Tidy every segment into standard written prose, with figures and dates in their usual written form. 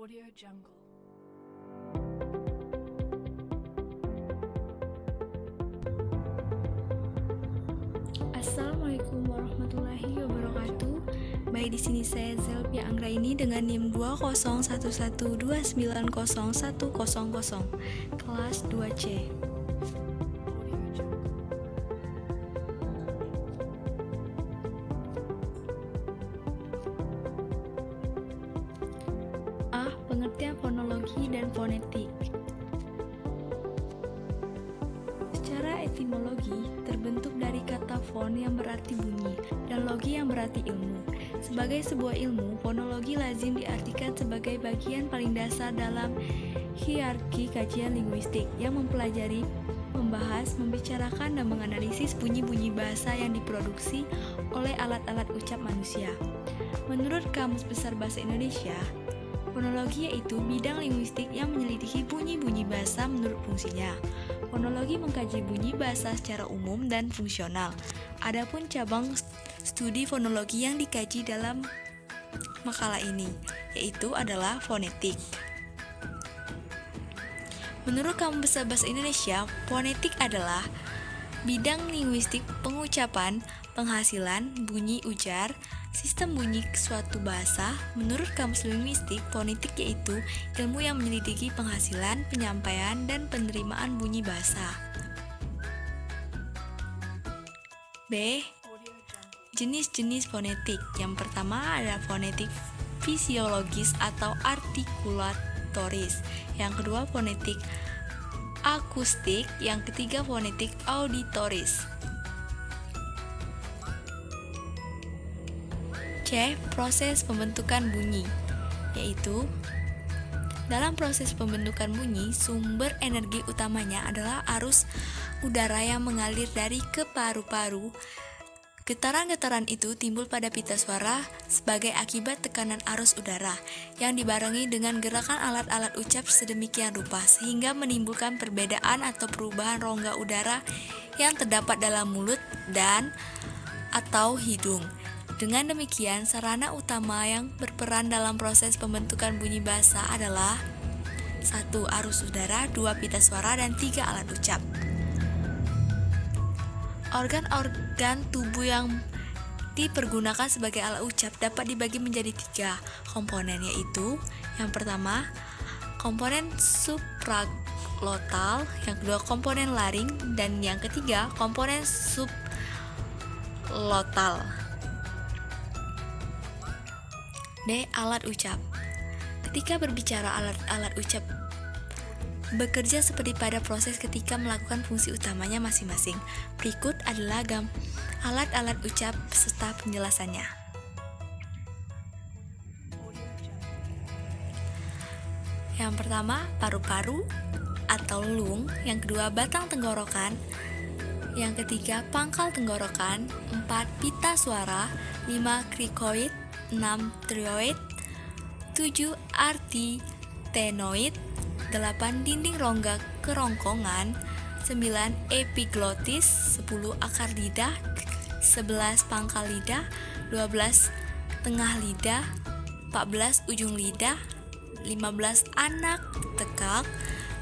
Audio Jungle. Assalamualaikum warahmatullahi wabarakatuh. Baik, di sini saya Zelpia Anggraini dengan NIM 20112901000 kelas 2C. Audio Jungle. Pengertian fonologi dan fonetik. Secara etimologi, terbentuk dari kata fon yang berarti bunyi dan logi yang berarti ilmu. Sebagai sebuah ilmu, fonologi lazim diartikan sebagai bagian paling dasar dalam hierarki kajian linguistik yang mempelajari, membahas, membicarakan, dan menganalisis bunyi-bunyi bahasa yang diproduksi oleh alat-alat ucap manusia. Menurut Kamus Besar Bahasa Indonesia, fonologi yaitu bidang linguistik yang menyelidiki bunyi-bunyi bahasa menurut fungsinya. Fonologi mengkaji bunyi bahasa secara umum dan fungsional. Adapun cabang studi fonologi yang dikaji dalam makalah ini, yaitu adalah fonetik. Menurut Kamus Besar Bahasa Indonesia, fonetik adalah bidang linguistik pengucapan, penghasilan, bunyi ujar, sistem bunyi suatu bahasa. Menurut Kamus Linguistik, fonetik yaitu ilmu yang menyelidiki penghasilan, penyampaian, dan penerimaan bunyi bahasa. B. Audio Jungle. Jenis-jenis fonetik. Yang pertama adalah fonetik fisiologis atau artikulatoris. Yang kedua fonetik akustik. Yang ketiga fonetik auditoris. C. Proses pembentukan bunyi, yaitu dalam proses pembentukan bunyi, sumber energi utamanya adalah arus udara yang mengalir dari ke paru-paru. Getaran-getaran itu timbul pada pita suara sebagai akibat tekanan arus udara yang dibarengi dengan gerakan alat-alat ucap sedemikian rupa sehingga menimbulkan perbedaan atau perubahan rongga udara yang terdapat dalam mulut dan atau hidung. Dengan demikian, sarana utama yang berperan dalam proses pembentukan bunyi bahasa adalah 1. Arus udara, 2. Pita suara, dan 3. Alat ucap. Organ-organ tubuh yang dipergunakan sebagai alat ucap dapat dibagi menjadi 3 komponen, yaitu yang pertama, komponen supraglotal, yang kedua komponen laring, dan yang ketiga komponen subglotal. D. Alat ucap. Ketika berbicara, alat-alat ucap bekerja seperti pada proses ketika melakukan fungsi utamanya masing-masing. Berikut adalah alat-alat ucap serta penjelasannya. Audio Jungle. Yang pertama, paru-paru atau lung. Yang kedua, batang tenggorokan. Yang ketiga, pangkal tenggorokan. 4. Pita suara. 5. Krikoid. 6. Trioid. 7. Artitenoid. 8. Dinding rongga kerongkongan. 9. Epiglotis. 10. Akar lidah. 11. Pangkal lidah. 12. Tengah lidah. 14. Ujung lidah. 15. Anak tekak.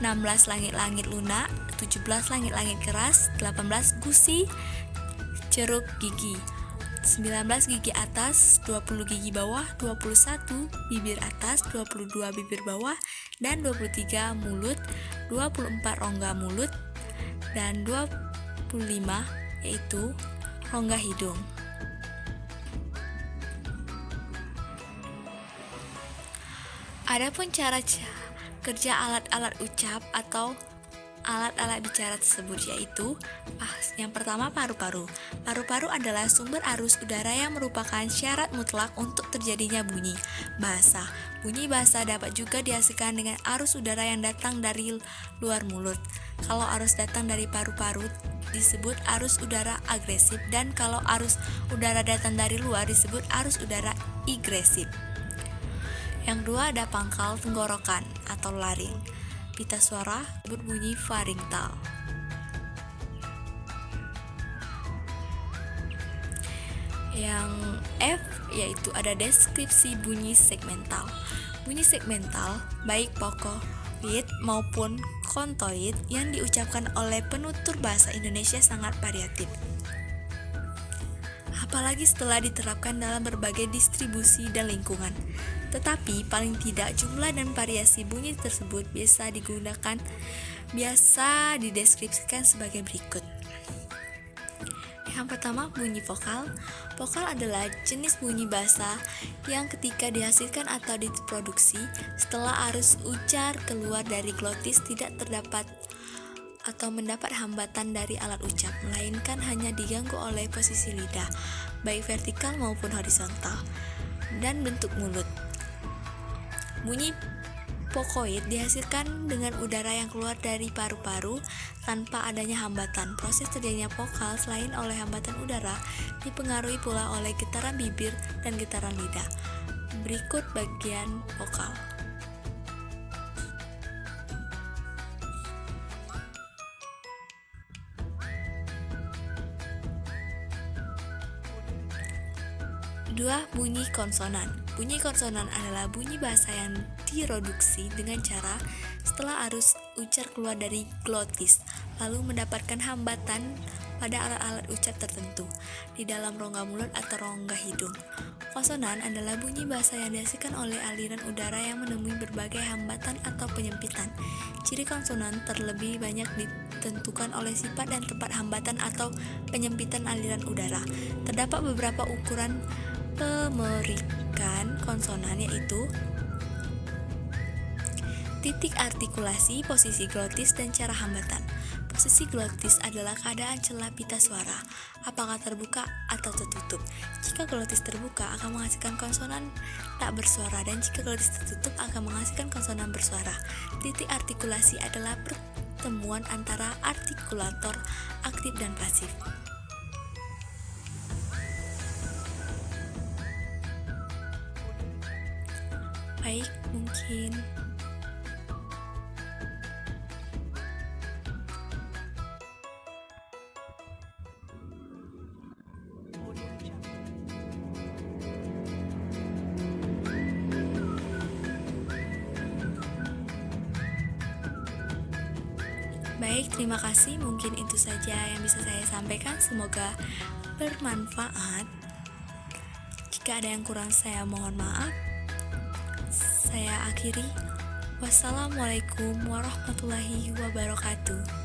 16. Langit-langit lunak. 17. Langit-langit keras. 18. Gusi ceruk gigi. 19 gigi atas, 20 gigi bawah, 21 bibir atas, 22 bibir bawah, dan 23 mulut, 24 rongga mulut, dan 25 yaitu rongga hidung. Adapun cara kerja alat-alat ucap atau alat-alat bicara tersebut yaitu yang pertama paru-paru. Paru-paru adalah sumber arus udara yang merupakan syarat mutlak untuk terjadinya bunyi bahasa. Bunyi bahasa dapat juga dihasilkan dengan arus udara yang datang dari luar mulut. Kalau arus datang dari paru-paru disebut arus udara agresif, dan kalau arus udara datang dari luar disebut arus udara igresif. Yang kedua ada pangkal tenggorokan atau laring. Pita suara berbunyi faringtal. Yang F yaitu ada deskripsi bunyi segmental. Bunyi segmental, baik pokoid maupun kontoid yang diucapkan oleh penutur bahasa Indonesia sangat variatif. Apalagi setelah diterapkan dalam berbagai distribusi dan lingkungan. Tetapi paling tidak jumlah dan variasi bunyi tersebut biasa dideskripsikan sebagai berikut. Yang pertama, bunyi vokal. Vokal adalah jenis bunyi bahasa yang ketika dihasilkan atau diproduksi setelah arus ucar keluar dari glotis tidak terdapat atau mendapat hambatan dari alat ucap, melainkan hanya diganggu oleh posisi lidah, baik vertikal maupun horizontal, dan bentuk mulut. Bunyi pokoid dihasilkan dengan udara yang keluar dari paru-paru tanpa adanya hambatan. Proses terjadinya vokal selain oleh hambatan udara dipengaruhi pula oleh getaran bibir dan getaran lidah. Berikut bagian vokal. Dua, bunyi konsonan. Bunyi konsonan adalah bunyi bahasa yang direduksi dengan cara setelah arus ucar keluar dari glotis, lalu mendapatkan hambatan pada alat-alat ucap tertentu di dalam rongga mulut atau rongga hidung. Konsonan adalah bunyi bahasa yang dihasilkan oleh aliran udara yang menemui berbagai hambatan atau penyempitan. Ciri konsonan terlebih banyak ditentukan oleh sifat dan tempat hambatan atau penyempitan aliran udara. Terdapat beberapa ukuran pemerikan konsonan, yaitu titik artikulasi, posisi glotis, dan cara hambatan. Posisi glotis adalah keadaan celah pita suara, apakah terbuka atau tertutup. Jika glotis terbuka akan menghasilkan konsonan tak bersuara, dan jika glotis tertutup akan menghasilkan konsonan bersuara. Titik artikulasi adalah pertemuan antara artikulator aktif dan pasif. Baik, mungkin Audio Jungle. Baik, terima kasih. Mungkin itu saja yang bisa saya sampaikan. Semoga bermanfaat. Jika ada yang kurang, saya mohon maaf. Saya akhiri. Wassalamualaikum warahmatullahi wabarakatuh.